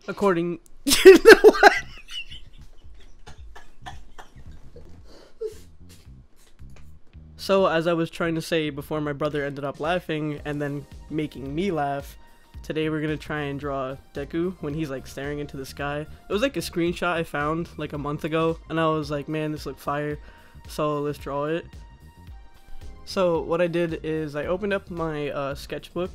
According, you know what? So as I was trying to say before my brother ended up laughing and then making me laugh, today we're gonna try and draw Deku when he's like staring into the sky. It was like a screenshot I found like a month ago and I was like, man, this looked fire, so let's draw it. So what I did is I opened up my sketchbook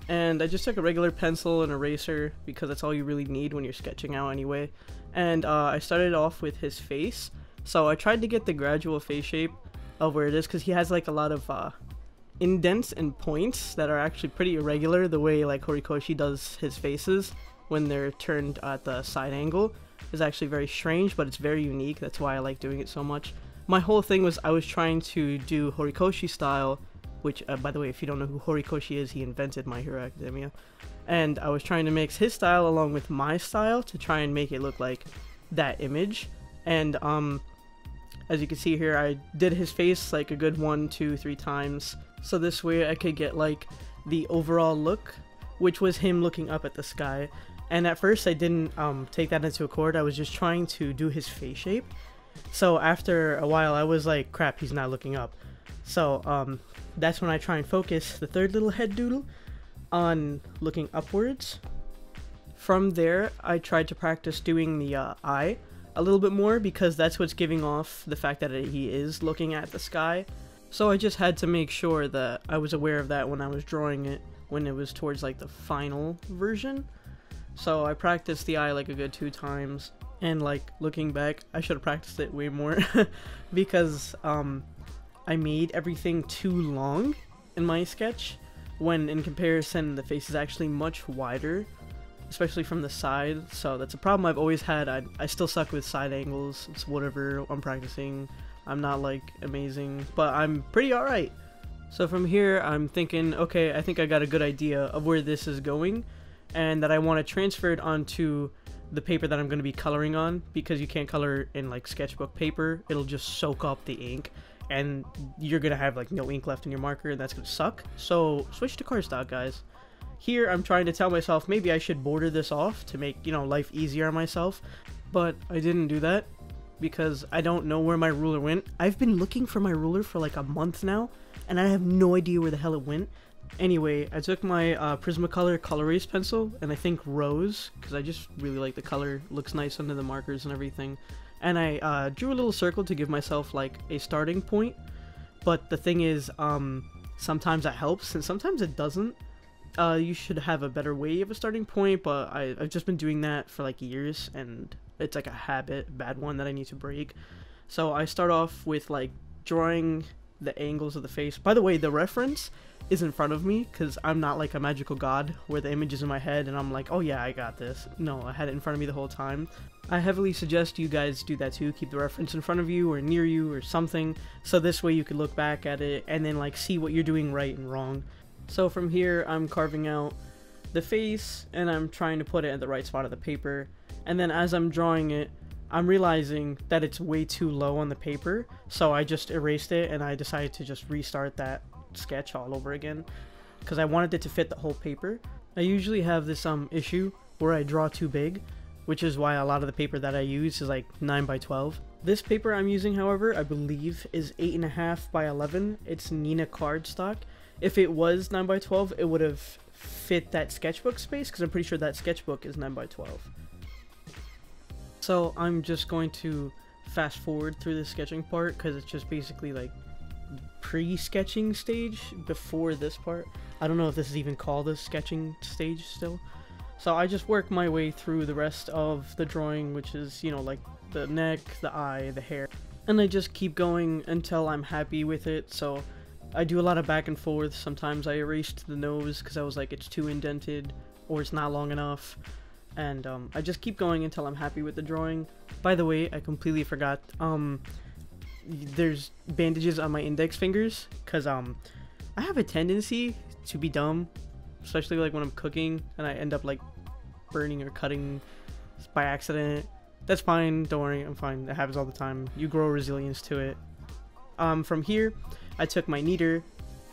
and I just took a regular pencil and eraser because that's all you really need when you're sketching out anyway. And I started off with his face. So I tried to get the gradual face shape of where it is because he has like a lot of indents and points that are actually pretty irregular, the way like Horikoshi does his faces when they're turned at the side angle is actually very strange, but it's very unique. That's why I like doing it so much. My whole thing was I was trying to do Horikoshi style, which by the way, if you don't know who Horikoshi is, he invented My Hero Academia, and I was trying to mix his style along with my style to try and make it look like that image. And as you can see here, I did his face like a good 1, 2, 3 times, so this way I could get like the overall look, which was him looking up at the sky. And at first I didn't take that into account. I was just trying to do his face shape. So after a while I was like, crap, he's not looking up. So that's when I try and focus the third little head doodle on looking upwards. From there I tried to practice doing the eye a little bit more because that's what's giving off the fact that he is looking at the sky. So I just had to make sure that I was aware of that when I was drawing it, when it was towards like the final version. So I practiced the eye like a good 2 times, and like looking back I should have practiced it way more because I made everything too long in my sketch, when in comparison the face is actually much wider, especially from the side. So that's a problem I've always had. I still suck with side angles. It's whatever, I'm practicing. I'm not like amazing, but I'm pretty alright. So from here I'm thinking, okay, I think I got a good idea of where this is going, and that I want to transfer it onto the paper that I'm going to be coloring on, because you can't color in like sketchbook paper. It'll just soak up the ink and you're gonna have like no ink left in your marker, and that's gonna suck. So switch to cardstock, guys. Here I'm trying to tell myself maybe I should border this off to make, you know, life easier on myself, but I didn't do that because I don't know where my ruler went. I've been looking for my ruler for like a month now and I have no idea where the hell it went. Anyway, I took my Prismacolor color erase pencil, and I think Rose, because I just really like the color, looks nice under the markers and everything, and I drew a little circle to give myself like a starting point. But the thing is, sometimes that helps and sometimes it doesn't. You should have a better way of a starting point, but I've just been doing that for like years and it's like a habit, bad one that I need to break. So I start off with like drawing the angles of the face. By the way, the reference is in front of me because I'm not like a magical god where the image is in my head and I'm like, oh yeah, I got this. No, I had it in front of me the whole time. I heavily suggest you guys do that too. Keep the reference in front of you or near you or something, so this way you can look back at it and then like see what you're doing right and wrong. So from here I'm carving out the face and I'm trying to put it at the right spot of the paper, and then as I'm drawing it I'm realizing that it's way too low on the paper, so I just erased it and I decided to just restart that sketch all over again because I wanted it to fit the whole paper. I usually have this issue where I draw too big, which is why a lot of the paper that I use is like 9 by 12. This paper I'm using, however, I believe is 8.5 by 11. It's Nina cardstock. If it was 9 by 12, it would have fit that sketchbook space because I'm pretty sure that sketchbook is 9 by 12. So I'm just going to fast forward through the sketching part because it's just basically like pre-sketching stage before this part. I don't know if this is even called a sketching stage still. So I just work my way through the rest of the drawing, which is, you know, like the neck, the eye, the hair, and I just keep going until I'm happy with it. So I do a lot of back and forth. Sometimes I erased the nose because I was like, it's too indented or it's not long enough, and I just keep going until I'm happy with the drawing. By the way, I completely forgot, there's bandages on my index fingers because I have a tendency to be dumb, especially like when I'm cooking and I end up like burning or cutting by accident. That's fine, don't worry, I'm fine. It happens all the time. You grow resilience to it. From here I took my kneader.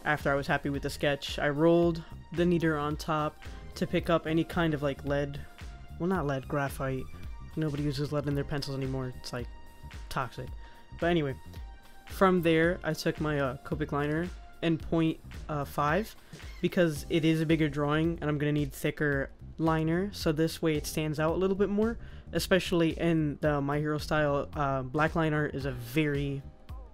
After I was happy with the sketch, I rolled the kneader on top to pick up any kind of like lead well, not lead, graphite. Nobody uses lead in their pencils anymore. It's like toxic. But anyway, from there I took my Copic liner and 0.5 because it is a bigger drawing and I'm gonna need thicker liner, so this way it stands out a little bit more, especially in the My Hero style. Black line art is a very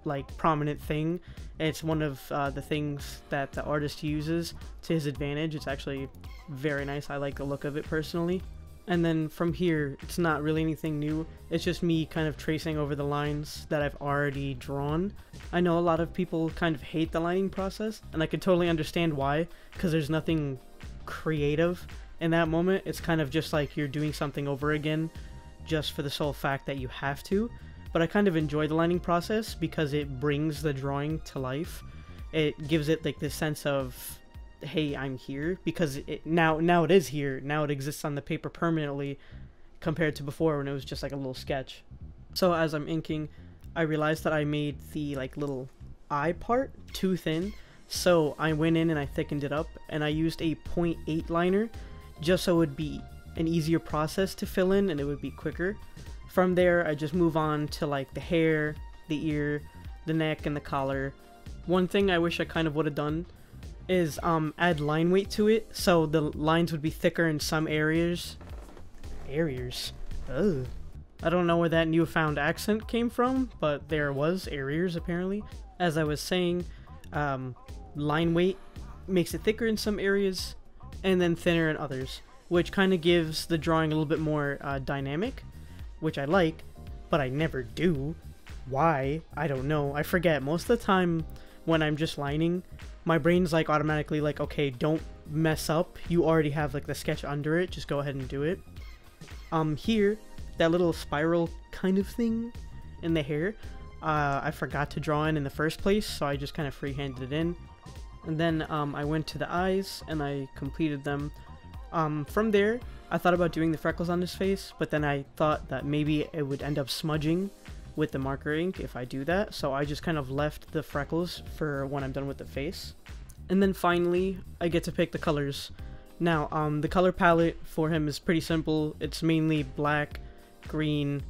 like prominent thing, and it's one of the things that the artist uses to his advantage. It's actually very nice. I like the look of it personally. And then from here, it's not really anything new. It's just me kind of tracing over the lines that I've already drawn. I know a lot of people kind of hate the lining process, and I could totally understand why, because there's nothing creative in that moment. It's kind of just like you're doing something over again just for the sole fact that you have to. But I kind of enjoy the lining process because it brings the drawing to life. It gives it like this sense of, hey, I'm here, because it now it is here. Now it exists on the paper permanently, compared to before when it was just like a little sketch. So as I'm inking, I realized that I made the like little eye part too thin, so I went in and I thickened it up, and I used a 0.8 liner just so it would be an easier process to fill in and it would be quicker. From there, I just move on to like the hair, the ear, the neck, and the collar. One thing I wish I kind of would have done is add line weight to it, so the lines would be thicker in some areas. Ugh. I don't know where that newfound accent came from, but there was areas apparently. As I was saying, line weight makes it thicker in some areas and then thinner in others, which kind of gives the drawing a little bit more dynamic, which I like, but I never do. Why? I don't know. I forget. Most of the time when I'm just lining, my brain's like automatically like, okay, don't mess up. You already have like the sketch under it. Just go ahead and do it. Here, that little spiral kind of thing in the hair, I forgot to draw in the first place, so I just kind of freehanded it in. And then I went to the eyes and I completed them. From there, I thought about doing the freckles on his face, but then I thought that maybe it would end up smudging with the marker ink if I do that, so I just kind of left the freckles for when I'm done with the face. And then finally, I get to pick the colors. Now, the color palette for him is pretty simple. It's mainly black, green,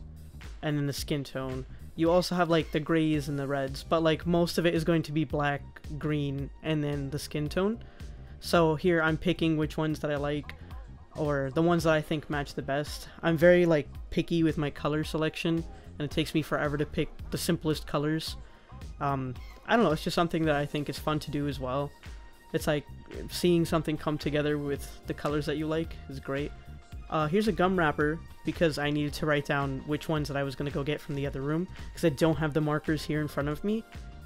and then the skin tone. You also have like the grays and the reds, but like most of it is going to be black, green, and then the skin tone. So here I'm picking which ones that I like, or the ones that I think match the best. I'm very like picky with my color selection, and it takes me forever to pick the simplest colors. I don't know, it's just something that I think is fun to do as well. It's like seeing something come together with the colors that you like is great. Here's a gum wrapper because I needed to write down which ones that I was going to go get from the other room, because I don't have the markers here in front of me,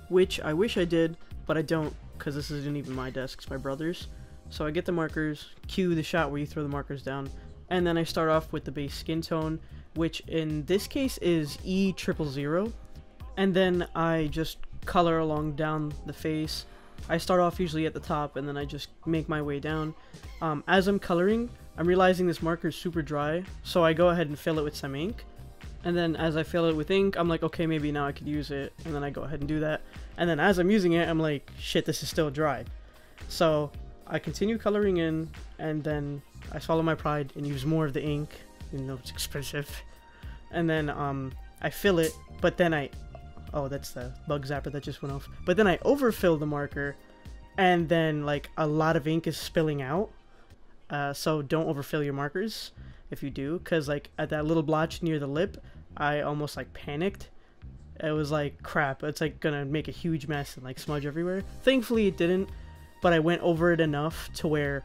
which I wish I did, but I don't, because this isn't even my desk, it's my brother's. So I get the markers, cue the shot where you throw the markers down, and then I start off with the base skin tone, which in this case is E000, and then I just color along down the face. I start off usually at the top, and then I just make my way down. As I'm coloring, I'm realizing this marker is super dry, so I go ahead and fill it with some ink. And then as I fill it with ink, I'm like, okay, maybe now I could use it, and then I go ahead and do that. And then as I'm using it, I'm like, shit, this is still dry. So I continue coloring in, and then I swallow my pride and use more of the ink, even though it's expensive. And then I fill it, but then oh, that's the bug zapper that just went off. But then I overfill the marker, and then like a lot of ink is spilling out. So don't overfill your markers if you do, because like at that little blotch near the lip, I almost like panicked. It was like, crap, it's like gonna make a huge mess and like smudge everywhere. Thankfully it didn't, but I went over it enough to where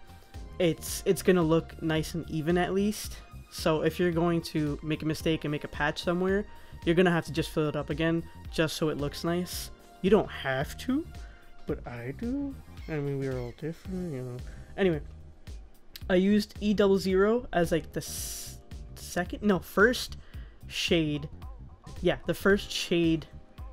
it's gonna look nice and even at least. So if you're going to make a mistake and make a patch somewhere, you're gonna have to just fill it up again just so it looks nice. You don't have to, but I do. I mean, we're all different, you know. Anyway, I used E00 as like the first shade. Yeah, the first shade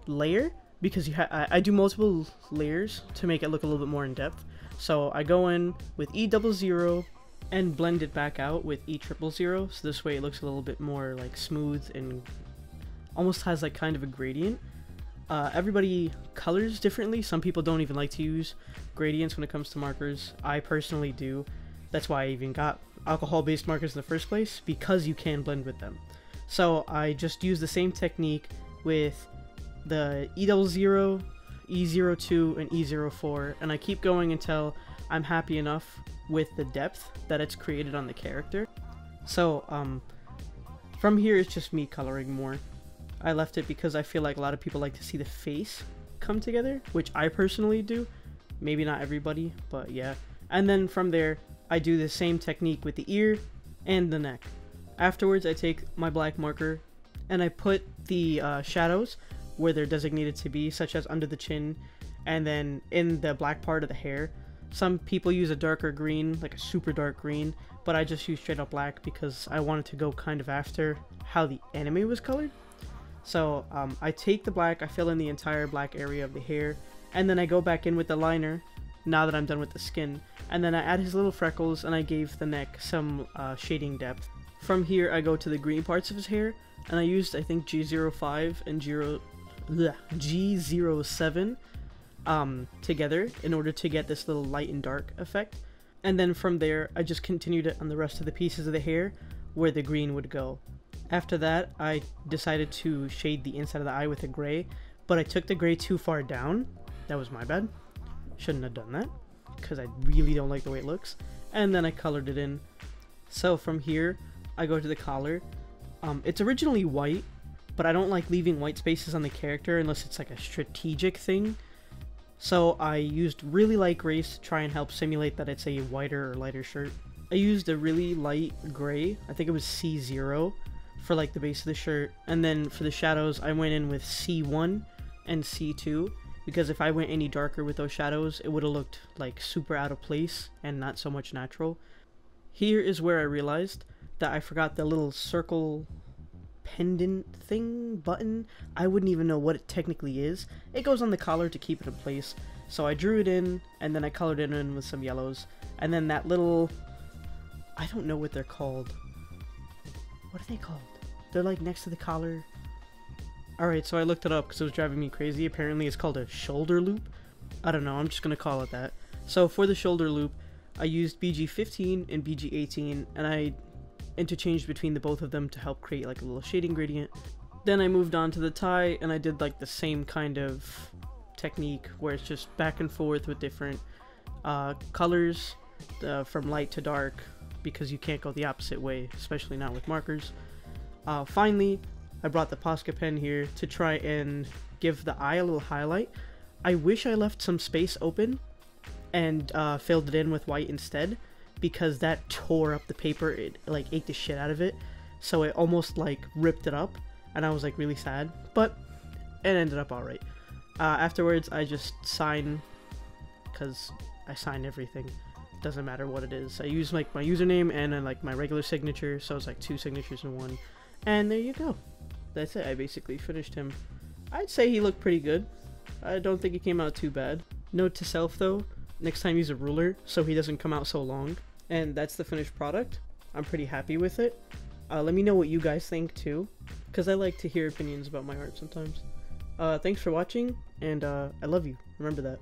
layer, because I do multiple layers to make it look a little bit more in depth. So I go in with E00 and blend it back out with E000, so this way it looks a little bit more like smooth and almost has like kind of a gradient. Everybody colors differently. Some people don't even like to use gradients when it comes to markers. I personally do. That's why I even got alcohol-based markers in the first place because you can blend with them. So I just use the same technique with the E00, E02, and E04, and I keep going until I'm happy enough with the depth that it's created on the character. So from here it's just me coloring more. I left it because I feel like a lot of people like to see the face come together, which I personally do. Maybe not everybody, but yeah. And then from there, I do the same technique with the ear and the neck. Afterwards, I take my black marker and I put the shadows where they're designated to be, such as under the chin and then in the black part of the hair. Some people use a darker green, like a super dark green, but I just use straight up black because I wanted to go kind of after how the anime was colored. So I take the black, I fill in the entire black area of the hair, and then I go back in with the liner now that I'm done with the skin, and then I add his little freckles and I gave the neck some shading depth. From here I go to the green parts of his hair, and I used I think G05 and G07 together in order to get this little light and dark effect. And then from there I just continued it on the rest of the pieces of the hair where the green would go. After that I decided to shade the inside of the eye with a gray, but I took the gray too far down. That was my bad. Shouldn't have done that because I really don't like the way it looks. And then I colored it in. So from here I go to the collar. It's originally white, but I don't like leaving white spaces on the character unless it's like a strategic thing. So I used really light grays to try and help simulate that it's a whiter or lighter shirt. I used a really light gray, I think it was C0 for like the base of the shirt, and then for the shadows I went in with C1 and C2 because if I went any darker with those shadows it would have looked like super out of place and not so much natural. Here is where I realized that I forgot the little circle pendant thing button. I wouldn't even know what it technically is. It goes on the collar to keep it in place. So I drew it in and then I colored it in with some yellows, and then that little, I don't know what they're called. What are they called? They're like next to the collar. Alright, so I looked it up because it was driving me crazy. Apparently it's called a shoulder loop. I don't know, I'm just gonna call it that. So for the shoulder loop I used BG15 and BG18 and I interchanged between the both of them to help create like a little shading gradient. Then I moved on to the tie and I did like the same kind of technique where it's just back and forth with different colors from light to dark because you can't go the opposite way, especially not with markers. Finally, I brought the Posca pen here to try and give the eye a little highlight. I wish I left some space open and filled it in with white instead, because that tore up the paper. It like ate the shit out of it, so it almost like ripped it up and I was like really sad, but it ended up alright. Afterwards I just sign, because I sign everything, doesn't matter what it is. I use like my username and then like my regular signature, so it's like 2 signatures in one, and there you go. That's it. I basically finished him. I'd say he looked pretty good. I don't think he came out too bad. Note to self though, next time use a ruler so he doesn't come out so long. And that's the finished product. I'm pretty happy with it. Let me know what you guys think too, because I like to hear opinions about my art sometimes. Thanks for watching, and I love you. Remember that.